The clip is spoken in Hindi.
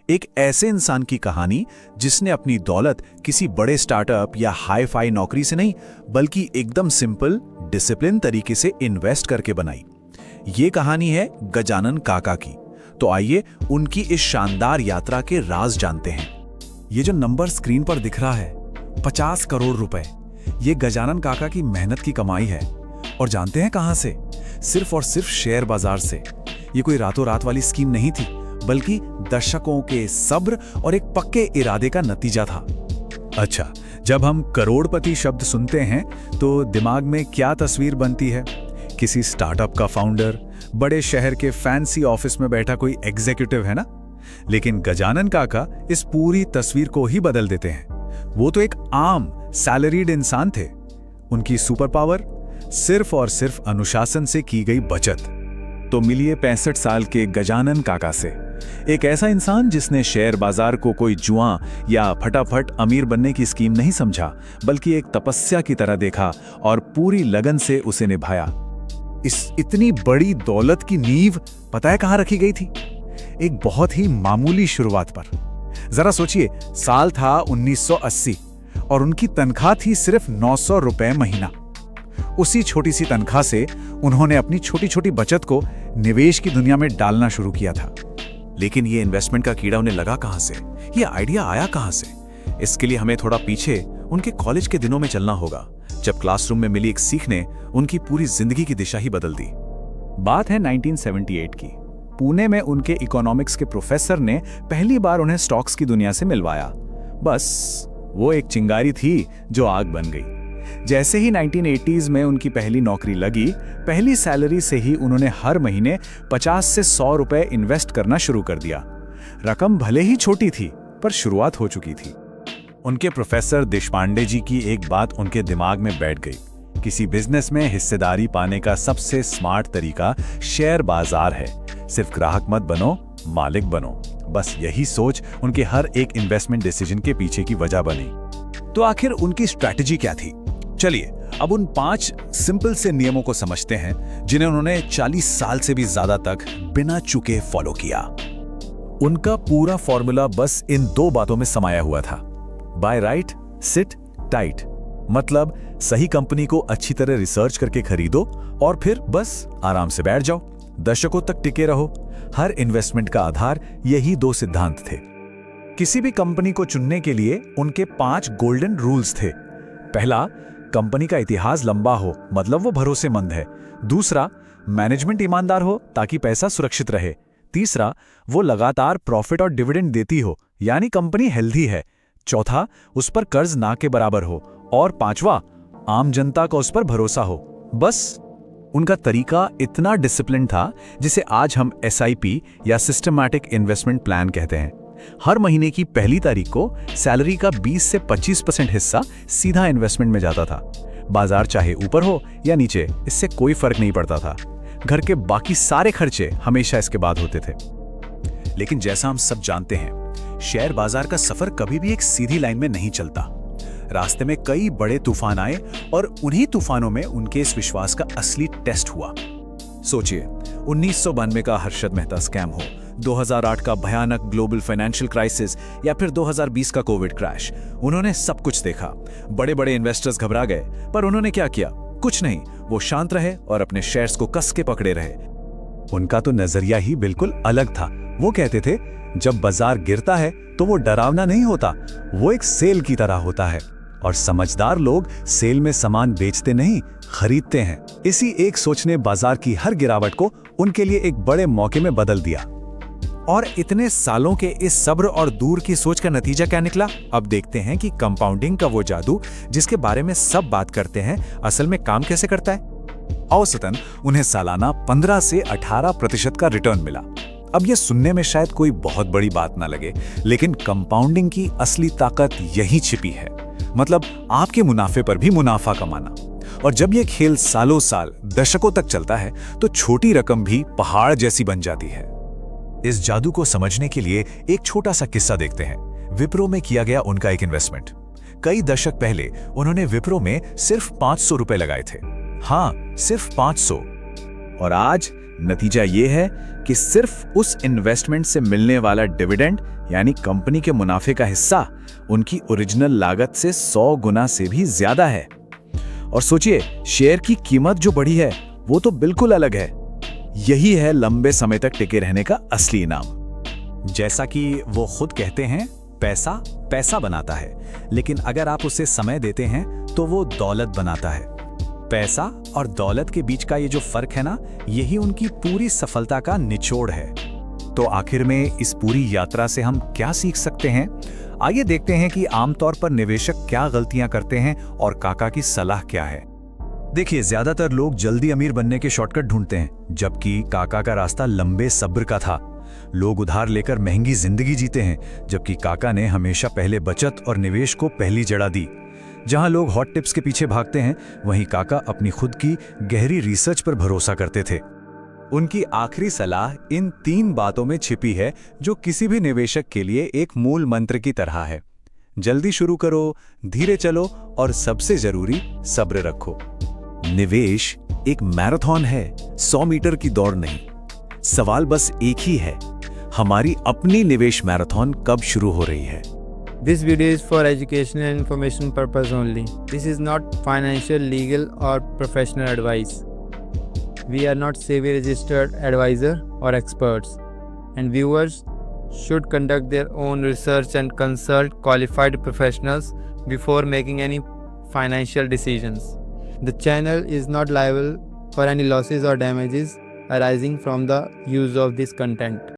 एक ऐसे इंसान की कहानी जिसने अपनी दौलत किसी बड़े स्टार्टअप या हाई फाई नौकरी से नहीं, बल्कि एकदम सिंपल डिसिप्लिन तरीके से इन्वेस्ट करके बनाई। ये कहानी है गजानन काका की। तो आइए उनकी इस शानदार यात्रा के राज जानते हैं। ये जो नंबर स्क्रीन पर दिख रहा है, 50 करोड़ रुपए, ये गजानन काका की मेहनत की कमाई है। और जानते हैं कहां से? सिर्फ और सिर्फ शेयर बाजार से। ये कोई रातों रात वाली स्कीम नहीं थी, बल्कि दशकों के सब्र और एक पक्के इरादे का नतीजा था। अच्छा, जब हम करोड़पति शब्द सुनते हैं तो दिमाग में क्या तस्वीर बनती है? किसी स्टार्टअप का फाउंडर, बड़े शहर के फैंसी ऑफिस में बैठा कोई एग्जीक्यूटिव, है ना? लेकिन गजानन काका इस पूरी तस्वीर को ही बदल देते हैं। वो तो एक आम सैलरीड इंसान थे। उनकी सुपर पावर सिर्फ और सिर्फ अनुशासन से की गई बचत। तो मिलिए 65 साल के गजानन काका से, एक ऐसा इंसान जिसने शेयर बाजार को कोई जुआ या फटाफट अमीर बनने की स्कीम नहीं समझा, बल्कि एक तपस्या की तरह देखा और पूरी लगन से उसे निभाया। इस इतनी बड़ी दौलत की नींव पता है कहां रखी गई थी? एक बहुत ही मामूली शुरुआत पर। जरा सोचिए, साल था 1980 और उनकी तनख्वाह थी सिर्फ 900 रुपए महीना। उसी छोटी सी तनख्वाह से उन्होंने अपनी छोटी छोटी बचत को निवेश की दुनिया में डालना शुरू किया था। लेकिन ये इन्वेस्टमेंट का कीड़ा उन्हें लगा कहां से? ये आइडिया आया कहां से? इसके लिए हमें थोड़ा पीछे उनके कॉलेज के दिनों में चलना होगा, जब क्लासरूम में मिली एक सीख ने उनकी पूरी जिंदगी की दिशा ही बदल दी। बात है 1978 की। पुणे में उनके इकोनॉमिक्स के प्रोफेसर ने पहली बार उन्हें स्टॉक्स की दुनिया से मिलवाया। बस वो एक चिंगारी थी जो आग बन गई। जैसे ही 1980s में उनकी पहली नौकरी लगी, पहली सैलरी से ही उन्होंने हर महीने 50 से 100 रुपए इन्वेस्ट करना शुरू कर दिया। रकम भले ही छोटी थी, पर शुरुआत हो चुकी थी। उनके प्रोफेसर देशपांडे जी की एक बात उनके दिमाग में बैठ गई। किसी बिजनेस में हिस्सेदारी पाने का सबसे स्मार्ट तरीका शेयर बाजार है। सिर्फ ग्राहक मत बनो, मालिक बनो। बस यही सोच उनके हर एक इन्वेस्टमेंट डिसीजन के पीछे की वजह बनी। तो आखिर उनकी स्ट्रैटेजी क्या थी? चलिए अब उन 5 सिंपल से नियमों को समझते हैं जिन्हें उन्होंने 40 साल से भी ज्यादा तक बिना चूके फॉलो किया। उनका पूरा फॉर्मूला बस इन 2 बातों में समाया हुआ था। Buy right, sit tight. मतलब सही कंपनी को अच्छी तरह रिसर्च करके खरीदो और फिर बस आराम से बैठ जाओ, दशकों तक टिके रहो। हर इन्वेस्टमेंट का आधार यही 2 सिद्धांत थे। किसी भी कंपनी को चुनने के लिए उनके 5 गोल्डन रूल्स थे। पहला, कंपनी का इतिहास लंबा हो, मतलब वो भरोसेमंद है। दूसरा, मैनेजमेंट ईमानदार हो ताकि पैसा सुरक्षित रहे। तीसरा, वो लगातार प्रॉफिट और डिविडेंड देती हो, यानी कंपनी हेल्दी है। चौथा, उस पर कर्ज ना के बराबर हो। और पांचवा, आम जनता का उस पर भरोसा हो। बस उनका तरीका इतना डिसिप्लिन था जिसे आज हम SIP या सिस्टमैटिक इन्वेस्टमेंट प्लान कहते हैं। हर महीने की पहली तारीख को सैलरी का 20 से 25% हिस्सा सीधा इन्वेस्टमेंट में जाता था। बाजार चाहे ऊपर हो या नीचे, इससे कोई फर्क नहीं पड़ता था। घर के बाकी सारे खर्चे हमेशा इसके बाद होते थे। लेकिन जैसा हम सब जानते हैं, शेयर बाजार का सफर कभी भी एक सीधी लाइन में नहीं चलता। रास्ते में कई बड़े तूफान आए और उन्हीं तूफानों में उनके इस विश्वास का असली टेस्ट हुआ। सोचिए, 1992 का हर्षद मेहता स्कैम हो, 2008 का भयानक ग्लोबल फाइनेंशियल क्राइसिस या फिर 2020 का कोविड क्रैश। उन्होंने सब कुछ देखा। बड़े बड़े इन्वेस्टर्स घबरा गए, पर उन्होंने क्या किया? कुछ नहीं। वो शांत रहे और अपने शेयर्स को कस के पकड़े रहे। उनका तो नजरिया ही बिल्कुल अलग था। वो कहते थे, जब बाजार गिरता है तो वो डरावना नहीं होता, वो एक सेल की तरह होता है। और समझदार लोग सेल में सामान बेचते नहीं, खरीदते हैं। इसी एक सोच ने बाजार की हर गिरावट को उनके लिए एक बड़े मौके में बदल दिया। और इतने सालों के इस सब्र और दूर की सोच का नतीजा क्या निकला? अब देखते हैं कि कंपाउंडिंग का वो जादू जिसके बारे में सब बात करते हैं, असल में काम कैसे करता है। औसतन उन्हें सालाना 15 से 18% का रिटर्न मिला। अब ये सुनने में शायद कोई बहुत बड़ी बात ना लगे, लेकिन कंपाउंडिंग की असली ताकत यही छिपी है। मतलब आपके मुनाफे पर भी मुनाफा कमाना। और जब ये खेल सालों साल, दशकों तक चलता है, तो छोटी रकम भी पहाड़ जैसी बन जाती है। इस जादू को समझने के लिए एक छोटा सा किस्सा देखते हैं। विप्रो में किया गया उनका एक इन्वेस्टमेंट। कई दशक पहले उन्होंने विप्रो में सिर्फ 500 रुपए लगाए थे। हाँ, सिर्फ 500। और आज नतीजा ये है कि सिर्फ उस इन्वेस्टमेंट से मिलने वाला डिविडेंड यानी कंपनी के मुनाफे का हिस्सा उनकी ओरिजिनल लागत से 100 गुना से भी ज्यादा है। और सोचिए, शेयर की कीमत जो बढ़ी है वो तो बिल्कुल अलग है। यही है लंबे समय तक टिके रहने का असली इनाम। जैसा कि वो खुद कहते हैं, पैसा पैसा बनाता है, लेकिन अगर आप उसे समय देते हैं तो वो दौलत बनाता है। पैसा और दौलत के बीच का ये जो फर्क है ना, यही उनकी पूरी सफलता का निचोड़ है। तो आखिर में इस पूरी यात्रा से हम क्या सीख सकते हैं? आइए देखते हैं कि आमतौर पर निवेशक क्या गलतियां करते हैं और काका की सलाह क्या है। देखिए, ज्यादातर लोग जल्दी अमीर बनने के शॉर्टकट ढूंढते हैं, जबकि काका का रास्ता लंबे सब्र का था। लोग उधार लेकर महंगी जिंदगी जीते हैं, जबकि काका ने हमेशा पहले बचत और निवेश को पहली जगह दी। जहां लोग हॉट टिप्स के पीछे भागते हैं, वहीं काका अपनी खुद की गहरी रिसर्च पर भरोसा करते थे। उनकी आखिरी सलाह इन 3 बातों में छिपी है, जो किसी भी निवेशक के लिए एक मूल मंत्र की तरह है। जल्दी शुरू करो, धीरे चलो और सबसे जरूरी, सब्र रखो। निवेश एक मैराथन है, 100 मीटर की दौड़ नहीं। सवाल बस एक ही है, हमारी अपनी निवेश मैराथन कब शुरू हो रही है? This video is for educational and information purpose only. This is not financial, legal or professional advice. We are not SEBI registered advisor or experts, and viewers should conduct their own research and consult qualified professionals before making any financial decisions. The channel is not liable for any losses or damages arising from the use of this content.